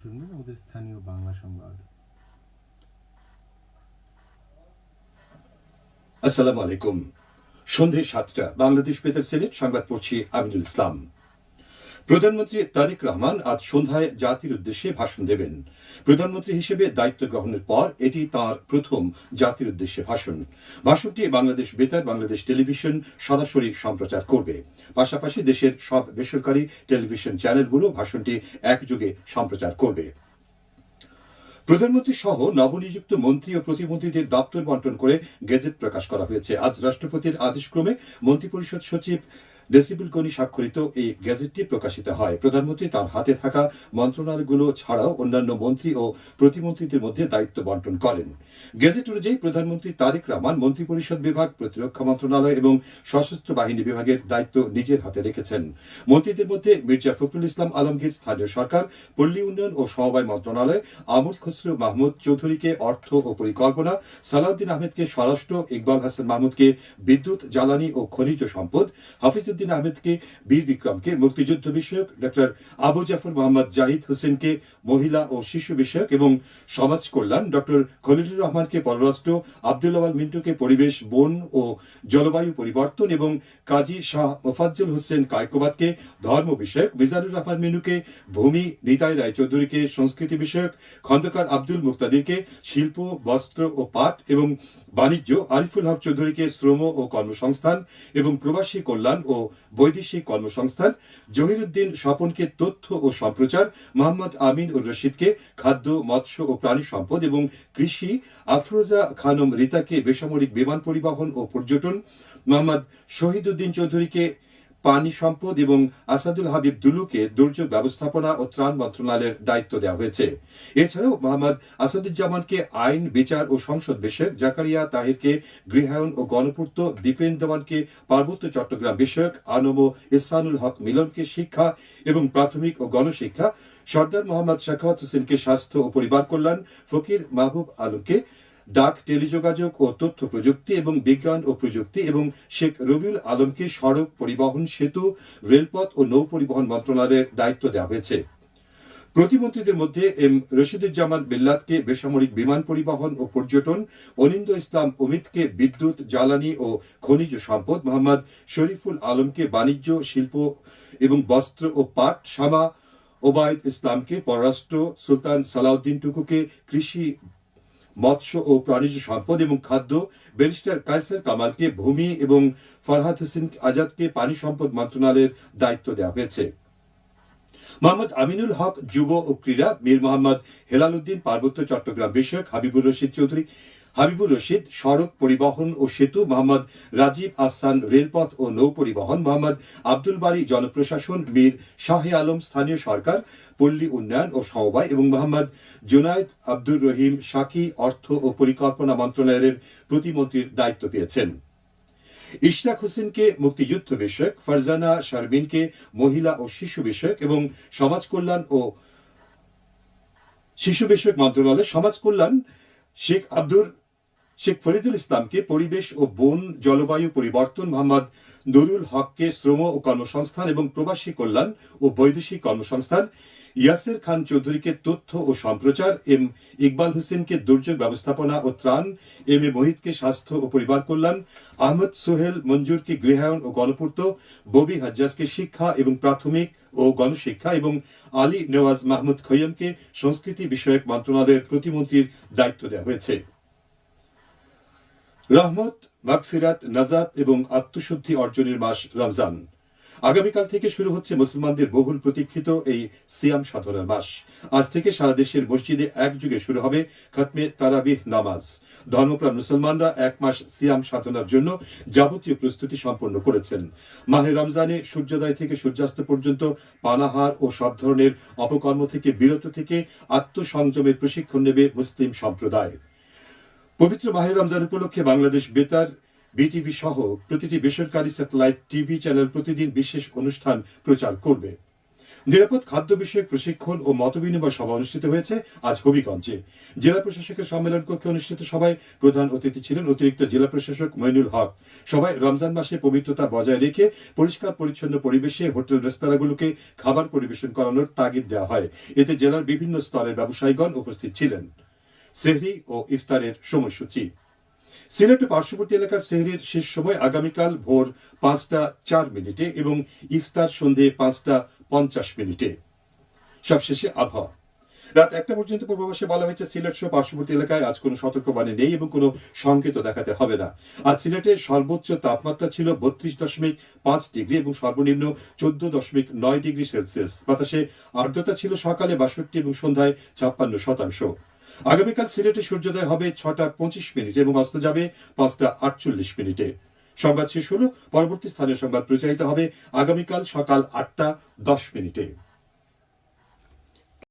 শুনবেন আমাদের স্থানীয় বাংলা সংবাদ। আসসালামু আলাইকুম। সন্ধে 7টা বাংলাদেশ বেতার সিলেট সংবাদ পড়ছি আমিনুল ইসলাম। প্রধানমন্ত্রী তারেক রহমান আজ সন্ধ্যায় জাতির উদ্দেশ্যে ভাষণ দেবেন। প্রধানমন্ত্রী হিসেবে দায়িত্ব গ্রহণের পর এটি তাঁর প্রথম জাতির উদ্দেশ্যে ভাষণ। ভাষণটি বাংলাদেশ বেতার, বাংলাদেশ টেলিভিশন সরাসরি সম্প্রচার করবে। পাশাপাশি দেশের সব বেসরকারি টেলিভিশন চ্যানেলগুলো ভাষণটি একযোগে সম্প্রচার করবে। প্রধানমন্ত্রী সহ নবনিযুক্ত মন্ত্রী ও প্রতিমন্ত্রীদের দপ্তর বন্টন করে গেজেট প্রকাশ করা হয়েছে। আজ রাষ্ট্রপতির আদেশক্রমে মন্ত্রিপরিষদ সচিব ডেসিবুল গনি স্বাক্ষরিত এই গেজেটটি প্রকাশিত হয়। প্রধানমন্ত্রী তার হাতে থাকা মন্ত্রণালয়গুলো ছাড়াও অন্যান্য মন্ত্রী ও প্রতিমন্ত্রীদের মধ্যে দায়িত্ব বন্টন করেন। গেজেট অনুযায়ী প্রধানমন্ত্রী তারেক রহমান মন্ত্রিপরিষদ বিভাগ, প্রতিরক্ষা মন্ত্রণালয় এবং সশস্ত্র বাহিনী বিভাগের দায়িত্ব নিজের হাতে রেখেছেন। মন্ত্রীদের মধ্যে মির্জা ফখরুল ইসলাম আলমগীর স্থানীয় সরকার, পল্লী উন্নয়ন ও সমবায় মন্ত্রণালয়, আমর খসরু মাহমুদ চৌধুরীকে অর্থ ও পরিকল্পনা, সালাউদ্দিন আহমেদকে স্বরাষ্ট্র, ইকবাল হাসান মাহমুদকে বিদ্যুৎ, জ্বালানি ও খনিজ সম্পদ, হাফিজউদ্দিন আহমেদকে বীর বিক্রমকে মুক্তিযুদ্ধ বিষয়ক, ডক্টর আবু জাফর মোহাম্মদ জাহিদ হোসেনকে মহিলা ও শিশু বিষয়ক এবং সমাজ কল্যাণ, ডক্টর খলিলুর রহমানকে পররাষ্ট্র, আব্দুল আওয়াল মিন্টুকে পরিবেশ, বন ও জলবায়ু পরিবর্তন এবং কাজী শাহ মোফাজ্জল হোসেন কায়কোবাদকে ধর্ম বিষয়ক, মিজানুর রহমান মিনুকে ভূমি, নিতাই রায়চৌধুরীকে সংস্কৃতি বিষয়ক, খন্দকার আব্দুল মুক্তাদিরকে শিল্প, বস্ত্র ও পাট এবং বাণিজ্য, আরিফুল হক চৌধুরীকে শ্রম ও কর্মসংস্থান এবং প্রবাসী কল্যাণ ও বৈদেশিক কর্মসংস্থান, জহিরুদ্দিন স্বপনকে তথ্য ও সম্প্রচার, মোহাম্মদ আমিন উর রশিদকে খাদ্য, মৎস্য ও প্রাণী সম্পদ এবং কৃষি, আফরোজা খানম রিতাকে বেসামরিক বিমান পরিবহন ও পর্যটন, মোহাম্মদ শহীদউদ্দিন চৌধুরীকে পানি সম্পদ এবং আসাদুল হাবিব দুলুকে দুর্যোগ ব্যবস্থাপনা ও ত্রাণ মন্ত্রণালয়ের দায়িত্ব দেওয়া হয়েছে। এছাড়াও মোহাম্মদ আসাদুজ্জামানকে আইন, বিচার ও সংসদ বিষয়ক, জাকারিয়া তাহিরকে গৃহায়ন ও গণপূর্ত, দীপেন দেওয়ানকে পার্বত্য চট্টগ্রাম বিষয়ক, আনম ও ইহসানুল হক মিলনকে শিক্ষা এবং প্রাথমিক ও গণশিক্ষা, সর্দার মোহাম্মদ শাখাওয়াত হোসেনকে স্বাস্থ্য ও পরিবার কল্যাণ, ফকির মাহবুব আলমকে ডাক, টেলিযোগাযোগ ও তথ্য প্রযুক্তি এবং বিজ্ঞান ও প্রযুক্তি এবং শেখ রবিউল আলমকে সড়ক পরিবহন, সেতু, রেলপথ ও নৌ পরিবহন মন্ত্রণালয়ের দায়িত্ব দেওয়া হয়েছে। প্রতিমন্ত্রীদের মধ্যে এম রশিদুজ্জামান বিল্লাতকে বেসামরিক বিমান পরিবহন ও পর্যটন, অনিন্দ ইসলাম অমিতকে বিদ্যুৎ, জ্বালানি ও খনিজ সম্পদ, মোহাম্মদ শরীফুল আলমকে বাণিজ্য, শিল্প এবং বস্ত্র ও পাট, শামা ওবায়দ ইসলামকে পররাষ্ট্র, সুলতান সালাউদ্দিন টুকুকে কৃষি, মৎস্য ও প্রাণীজ সম্পদ এবং খাদ্য, ব্যারিস্টার কায়সার কামালকে ভূমি এবং ফরহাদ হোসেন আজাদকে পানি সম্পদ মন্ত্রণালয়ের দায়িত্ব দেওয়া হয়েছে। মোহাম্মদ আমিনুল হক যুব ও ক্রীড়া, মীর মোহাম্মদ হেলাল উদ্দিন পার্বত্য চট্টগ্রাম বিষয়ক, হাবিবুর রশিদ সড়ক পরিবহন ও সেতু, মোহাম্মদ রাজীব আহসান রেলপথ ও নৌ পরিবহন, মোহাম্মদ আব্দুল বারী জনপ্রশাসন, মীর শাহে আলম স্থানীয় সরকার, পল্লী উন্নয়ন ও সমবায় এবং মোহাম্মদ জুনায়েদ আব্দুর রহিম শাকি অর্থ ও পরিকল্পনা মন্ত্রণালয়ের প্রতিমন্ত্রীর দায়িত্ব পেয়েছেন। ইশরাক হোসেনকে মুক্তিযুদ্ধ বিষয়ক, ফারজানা শারমিনকে মহিলা ও শিশু বিষয়ক এবং সমাজ কল্যাণ ও শিশু বিষয়ক মন্ত্রণালয়, সমাজ কল্যাণ শেখ ফরিদুল ইসলামকে পরিবেশ ও বন জলবায়ু পরিবর্তন, মোহাম্মদ নুরুল হককে শ্রম ও কর্মসংস্থান এবং প্রবাসী কল্যাণ ও বৈদেশিক কর্মসংস্থান, ইয়াসের খান চৌধুরীকে তথ্য ও সম্প্রচার, এম ইকবাল হোসেনকে দুর্যোগ ব্যবস্থাপনা ও ত্রাণ, এম এ মোহিতকে স্বাস্থ্য ও পরিবার কল্যাণ, আহমদ সোহেল মঞ্জুরকে গৃহায়ন ও গণপূর্ত, ববি হাজ্জাজকে শিক্ষা এবং প্রাথমিক ও গণশিক্ষা এবং আলী নেওয়াজ মাহমুদ খৈয়মকে সংস্কৃতি বিষয়ক মন্ত্রণালয়ের প্রতিমন্ত্রীর দায়িত্ব দেওয়া হয়েছে। রহমত, মাগফিরাত, নাজাত এবং আত্মশুদ্ধি অর্জনের মাস রমজান। আগামীকাল থেকে শুরু হচ্ছে মুসলমানদের বহুল প্রতীক্ষিত এই সিয়াম সাধনার মাস। আজ থেকে সারা দেশের মসজিদে একযোগে শুরু হবে খতমে তারাবিহ নামাজ। ধর্মপ্রাণ মুসলমানরা এক মাস সিয়াম সাধনার জন্য যাবতীয় প্রস্তুতি সম্পন্ন করেছেন। মাহে রমজানে সূর্যোদয় থেকে সূর্যাস্ত পর্যন্ত পানাহার ও সব ধরনের অপকর্ম থেকে বিরত থেকে আত্মসংযমের প্রশিক্ষণ নেবে মুসলিম সম্প্রদায়। পবিত্র মাহে রমজান উপলক্ষে বাংলাদেশ বেতার, বিটিভি সহ প্রতিটি বেসরকারি স্যাটেলাইট টিভি চ্যানেল প্রতিদিন বিশেষ অনুষ্ঠান প্রচার করবে। নিরাপদ খাদ্য বিষয়ক প্রশিক্ষণ ও মতবিনিময় সভা অনুষ্ঠিত হয়েছে আজ হবিগঞ্জে। জেলা প্রশাসকের সম্মেলন কক্ষে অনুষ্ঠিত সভায় প্রধান অতিথি ছিলেন অতিরিক্ত জেলা প্রশাসক মইনুল হক। সভায় রমজান মাসে পবিত্রতা বজায় রেখে পরিষ্কার পরিচ্ছন্ন পরিবেশে হোটেল রেস্তোরাঁগুলোকে খাবার পরিবেশন করানোর তাগিদ দেওয়া হয়। এতে জেলার বিভিন্ন স্তরের ব্যবসায়ীগণ উপস্থিত ছিলেন। সেহরি ও ইফতারের সময়সূচি। সিলেট পার্শ্ববর্তী এলাকার সেহরির শেষ সময় আগামীকাল ভোর 5টা 4 মিনিটে এবং ইফতার সন্ধে 5টা 50 মিনিটে। সবশেষে আবহাওয়া। রাত 1টা পর্যন্ত পূর্বাভাসে বলা হয়েছে সিলেট সহ পার্শ্ববর্তী এলাকায় আজ কোনো সতর্কবাণী নেই এবং কোনো সংকেত দেখাতে হবে না। আজ সিলেটে সর্বোচ্চ তাপমাত্রা ছিল 32.5 ডিগ্রি এবং সর্বনিম্ন 14.9 ডিগ্রি সেলসিয়াস। বাতাসে আর্দ্রতা ছিল সকালে 62 এবং সন্ধ্যায় 56%। আগামীকাল সিলেটে সূর্যোদয় হবে 6টা 25 মিনিটে এবং অস্ত যাবে 5টা 48 মিনিটে। সংবাদ শেষ হলো। পরবর্তী স্থানীয় সংবাদ প্রচারিত হবে আগামীকাল সকাল 8টা 10 মিনিটে।